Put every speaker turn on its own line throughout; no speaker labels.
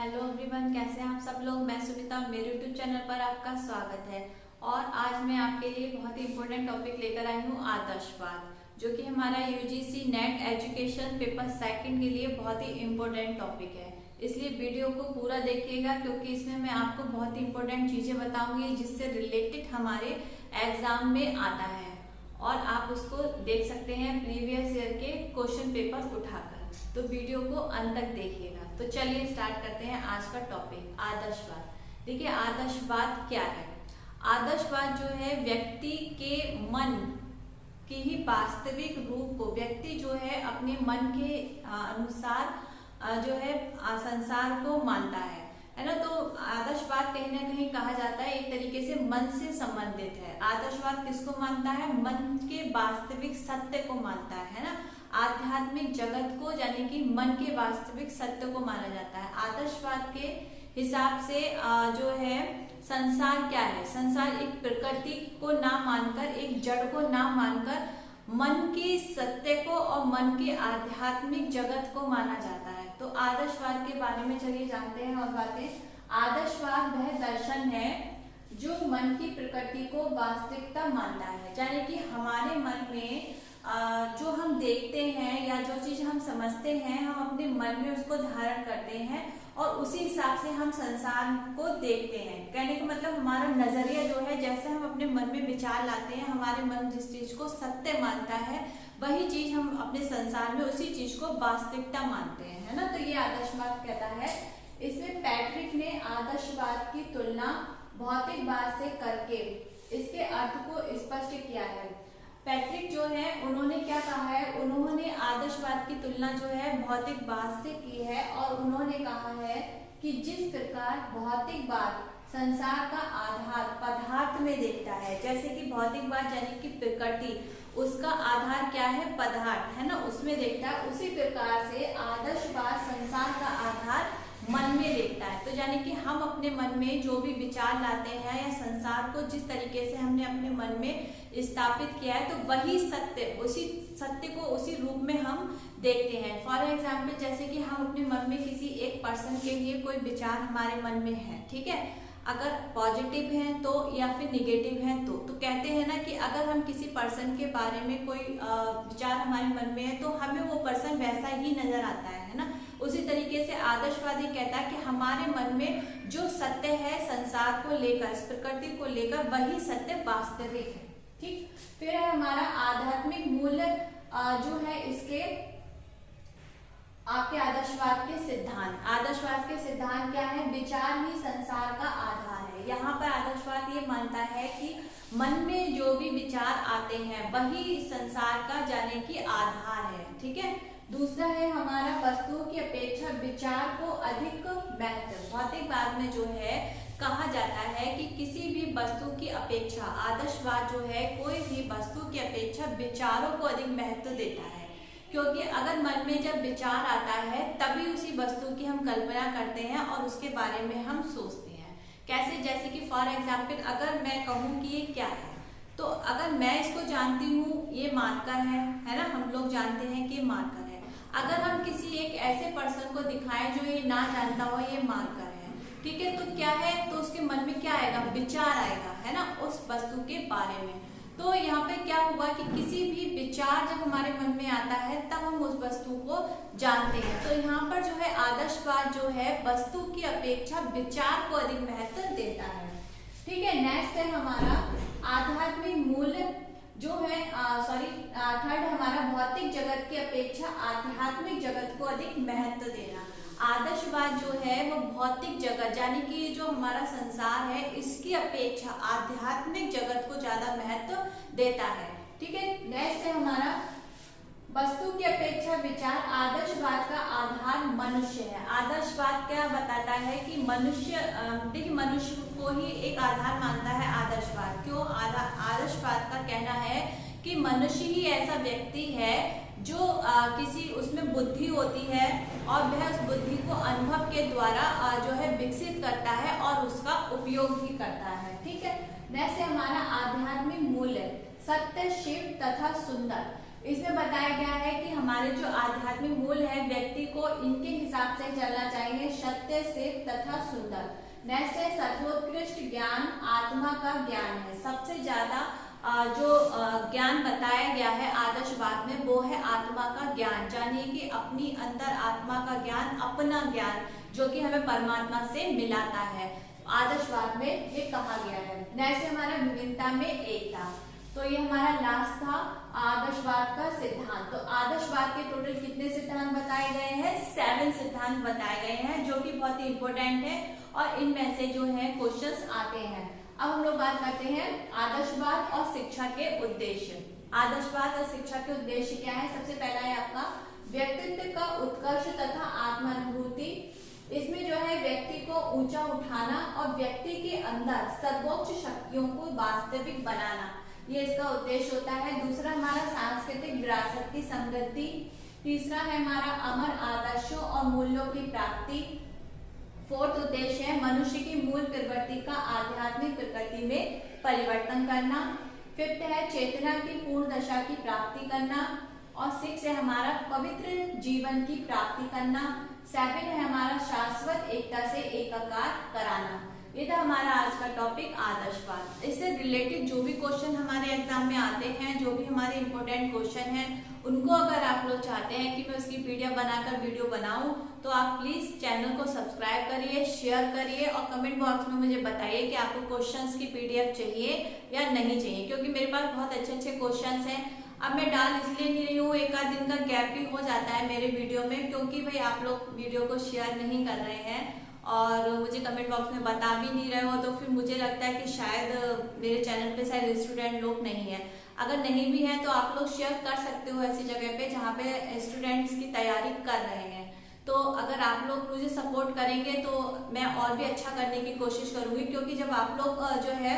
Hello everyone, कैसे हैं आप सब लोग। मैं सुनीता, मेरे यूट्यूब चैनल पर आपका स्वागत है। और आज मैं आपके लिए बहुत ही इम्पोर्टेंट टॉपिक लेकर आई हूँ, आदर्शवाद, जो कि हमारा UGC net education paper second के लिए बहुत ही इम्पोर्टेंट टॉपिक है। इसलिए वीडियो को पूरा देखिएगा, क्योंकि इसमें मैं आपको बहुत ही इम्पोर्टेंट चीजें बताऊंगी जिससे रिलेटेड हमारे एग्जाम में आता है, और आप उसको देख सकते हैं प्रीवियस ईयर के क्वेश्चन पेपर उठाकर। तो वीडियो को अंत तक देखिएगा। तो चलिए स्टार्ट करते हैं आज का टॉपिक, आदर्शवाद। देखिए, आदर्शवाद क्या है। आदर्शवाद जो है व्यक्ति के मन की ही वास्तविक रूप को, व्यक्ति जो है अपने मन के अनुसार जो है संसार को मानता है ना। तो आदर्शवाद कहीं ना कहीं कहा जाता है एक तरीके से मन से संबंधित है। आदर्शवाद किसको मानता है? मन के वास्तविक सत्य को मानता है ना, आध्यात्मिक जगत को, यानी कि मन के वास्तविक सत्य को माना जाता है। आदर्शवाद के हिसाब से जो है संसार क्या है? संसार एक प्रकृति को ना मानकर, एक जड़ को ना मानकर, मन के सत्य को और मन के आध्यात्मिक जगत को माना जाता है। तो आदर्शवाद के बारे में चलिए जानते हैं और बातें। आदर्शवाद वह दर्शन है जो मन की प्रकृति को वास्तविकता मानता है, यानी कि हमारे मन में जो हम देखते हैं या जो चीज हम समझते हैं, हम अपने मन में उसको धारण करते हैं और उसी हिसाब से हम संसार को देखते हैं। कहने का मतलब हमारा नजरिया जो है, जैसे हम अपने मन में विचार लाते हैं, हमारे मन जिस चीज को सत्य मानता है वही चीज हम अपने संसार में उसी चीज को वास्तविकता मानते हैं, है ना। तो ये आदर्शवाद कहता है। इसमें पैट्रिक ने आदर्शवाद की तुलना भौतिकवाद से करके इसके अर्थ को स्पष्ट किया है। पैट्रिक जो है उन्होंने क्या कहा है? उन्होंने आदर्शवाद की तुलना जो है भौतिकवाद से की है, और उन्होंने कहा है कि जिस प्रकार भौतिकवाद संसार का आधार पदार्थ में देखता है, जैसे कि भौतिकवाद यानी कि प्रकृति, उसका आधार क्या है? पदार्थ, है ना, उसमें देखता है, उसी प्रकार से आदर्शवाद संसार का आधार मन में देखता है। तो यानी कि हम अपने मन में जो भी विचार लाते हैं या संसार को जिस तरीके से हमने अपने मन में स्थापित किया है, तो वही सत्य, उसी सत्य को उसी रूप में हम देखते हैं। फॉर एग्जाम्पल, जैसे कि हम अपने मन में किसी एक पर्सन के लिए कोई विचार हमारे मन में है, ठीक है, अगर पॉजिटिव है तो या फिर निगेटिव है तो कहते हैं ना कि अगर हम किसी पर्सन के बारे में कोई विचार हमारे मन में है तो हमें वो पर्सन वैसा ही नजर आता है ना। उसी तरीके से आदर्शवादी कहता है कि हमारे मन में जो सत्य है संसार को लेकर, प्रकृति को लेकर, वही सत्य वास्तविक है। ठीक, फिर है हमारा आध्यात्मिक मूल्य जो है इसके आपके आदर्शवाद के सिद्धांत। आदर्शवाद के सिद्धांत क्या है? विचार ही संसार का आधार है। यहाँ पर आदर्शवाद ये मानता है कि मन में जो भी विचार आते हैं वही संसार का जाने की आधार है। ठीक है। दूसरा है हमारा वस्तुओं की अपेक्षा विचार को अधिक महत्व। भौतिकवाद में जो है कहा जाता है कि किसी भी वस्तु की अपेक्षा, आदर्शवाद जो है कोई भी वस्तु की अपेक्षा विचारों को अधिक महत्व देता है, क्योंकि अगर मन में जब विचार आता है तभी उसी वस्तु की हम कल्पना करते हैं और उसके बारे में हम सोचते हैं। कैसे? जैसे कि फॉर एग्जाम्पल अगर मैं कहूँ कि ये क्या है, तो अगर मैं इसको जानती हूँ ये मार्कर है ना, हम लोग जानते हैं कि ये मार्कर है। अगर हम किसी एक ऐसे पर्सन को दिखाएं जो ये ना जानता हो ये मार्कर है, ठीक है, तो क्या है, तो उसके मन में क्या आएगा? विचार आएगा, है ना, उस वस्तु के बारे में। तो यहाँ पे क्या हुआ कि किसी भी विचार जब हमारे मन में आता है तब हम उस वस्तु को जानते हैं। तो यहाँ पर जो है आदर्शवाद जो है वस्तु की अपेक्षा विचार को अधिक महत्व देता है। ठीक है। नेक्स्ट है हमारा आध्यात्मिक मूल्य जो है थर्ड हमारा भौतिक जगत की अपेक्षा आध्यात्मिक जगत को अधिक महत्व देना। आदर्शवाद जो है वो भौतिक जगत यानी कि जो हमारा संसार है इसकी अपेक्षा आध्यात्मिक जगत को ज्यादा महत्व देता है। ठीक है। नेक्स्ट है हमारा वस्तु की अपेक्षा विचार। आदर्शवाद का आधार मनुष्य है। आदर्शवाद क्या बताता है कि मनुष्य, देखिए, मनुष्य को ही एक आधार मानता है आदर्शवाद। क्यों? आदर्शवाद का कहना है कि मनुष्य ही ऐसा व्यक्ति है जो किसी उसमें बुद्धि होती है और वह उस बुद्धि को अनुभव के द्वारा जो है विकसित करता है और उसका उपयोग भी करता है। ठीक है। नेक्स्ट है हमारा आध्यात्मिक मूल्य। सत्य, शिव तथा सुंदर। इसमें बताया गया है कि हमारे जो आध्यात्मिक मूल है व्यक्ति को इनके हिसाब से चलना चाहिए, सत्य, शिव तथा सुंदर। नेक्स्ट है सर्वोत्कृष्ट ज्ञान आत्मा का ज्ञान है। सबसे ज्यादा जो ज्ञान बताया गया है आदर्शवाद में वो है आत्मा का ज्ञान, जानिए कि अपनी अंदर आत्मा का ज्ञान, अपना ज्ञान जो कि हमें परमात्मा से मिलाता है, आदर्शवाद में ये कहा गया है। नेक्स्ट हमारा विभिन्नता में एकता, तो ये हमारा लास्ट था आदर्शवाद का सिद्धांत। तो आदर्शवाद के टोटल कितने सिद्धांत बताए गए हैं? 7 सिद्धांत बताए गए हैं जो कि बहुत ही इंपॉर्टेंट है और इनमें से जो है क्वेश्चंस आते हैं। अब हम लोग बात करते हैं आदर्शवाद और शिक्षा के उद्देश्य। आदर्शवाद और शिक्षा के उद्देश्य क्या है? सबसे पहला है आपका व्यक्तित्व का उत्कर्ष तथा आत्मानुभूति। इसमें जो है व्यक्ति को ऊंचा उठाना और व्यक्ति के अंदर सर्वोच्च शक्तियों को वास्तविक बनाना, ये इसका उद्देश्य होता है। दूसरा हमारा सांस्कृतिक विरासत की समृद्धि। तीसरा है हमारा अमर आदर्शों और मूल्यों की प्राप्ति। फोर्थ उद्देश्य है मनुष्य की मूल प्रवृत्ति का आध्यात्मिक प्रकृति में परिवर्तन करना। फिफ्थ है चेतना की पूर्ण दशा की प्राप्ति करना। और 6 है हमारा पवित्र जीवन की प्राप्ति करना। 7 है हमारा शाश्वत एकता से एकाकार कराना। ये था हमारा आज का टॉपिक आदर्शवाद। इससे रिलेटेड जो भी क्वेश्चन हमारे एग्जाम में आते हैं, जो भी हमारे इंपॉर्टेंट क्वेश्चन हैं, उनको अगर आप लोग चाहते हैं कि मैं उसकी पीडीएफ बनाकर वीडियो बनाऊं तो आप प्लीज चैनल को सब्सक्राइब करिए, शेयर करिए और कमेंट बॉक्स में मुझे बताइए कि आपको क्वेश्चंस की पीडीएफ चाहिए या नहीं चाहिए, क्योंकि मेरे पास बहुत अच्छे अच्छे क्वेश्चंस हैं। अब मैं डाल इसलिए नहीं रही हूँ, एक आध दिन का गैप भी हो जाता है मेरे वीडियो में, क्योंकि भाई आप लोग वीडियो को शेयर नहीं कर रहे हैं और मुझे कमेंट बॉक्स में बता भी नहीं रहे हो, तो फिर मुझे लगता है कि शायद मेरे चैनल पे शायद स्टूडेंट लोग नहीं है। अगर नहीं भी है तो आप लोग शेयर कर सकते हो ऐसी जगह पे जहाँ पे स्टूडेंट इसकी तैयारी कर रहे हैं। तो अगर आप लोग मुझे सपोर्ट करेंगे तो मैं और भी अच्छा करने की कोशिश करूंगी, क्योंकि जब आप लोग जो है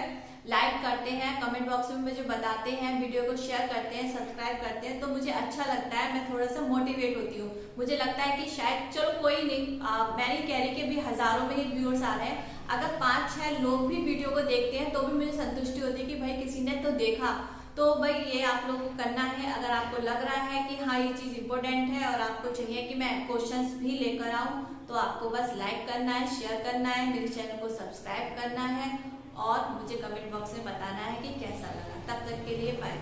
लाइक करते हैं, कमेंट बॉक्स में मुझे बताते हैं, वीडियो को शेयर करते हैं, सब्सक्राइब करते हैं, तो मुझे अच्छा लगता है, मैं थोड़ा सा मोटिवेट होती हूँ। मुझे लगता है कि शायद चलो कोई नहीं, मैं नहीं कह रही कि भी हजारों में ही व्यूअर्स आ रहे हैं, अगर 5-6 लोग भी वीडियो को देखते हैं तो भी मुझे संतुष्टि होती है कि भाई किसी ने तो देखा। तो भाई ये आप लोगों को करना है। अगर आपको लग रहा है कि हाँ ये चीज इंपॉर्टेंट है और आपको चाहिए कि मैं क्वेश्चंस भी लेकर आऊं, तो आपको बस लाइक करना है, शेयर करना है, मेरे चैनल को सब्सक्राइब करना है और मुझे कमेंट बॉक्स में बताना है कि कैसा लगा। तब तक के लिए बाय।